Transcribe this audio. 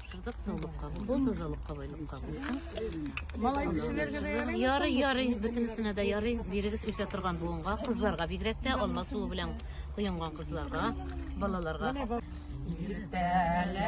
тапшырдык, саулыкка булсын, тазалыкка, байлыкка булсын. Малай кишилерге де Ярый, ярый, бүтүнүсүнө да ярый. Биригиз үсө турган буынга, кызларга бигрәк тә алма суы белән куйынган кызларга, балаларга. Иртәләрдән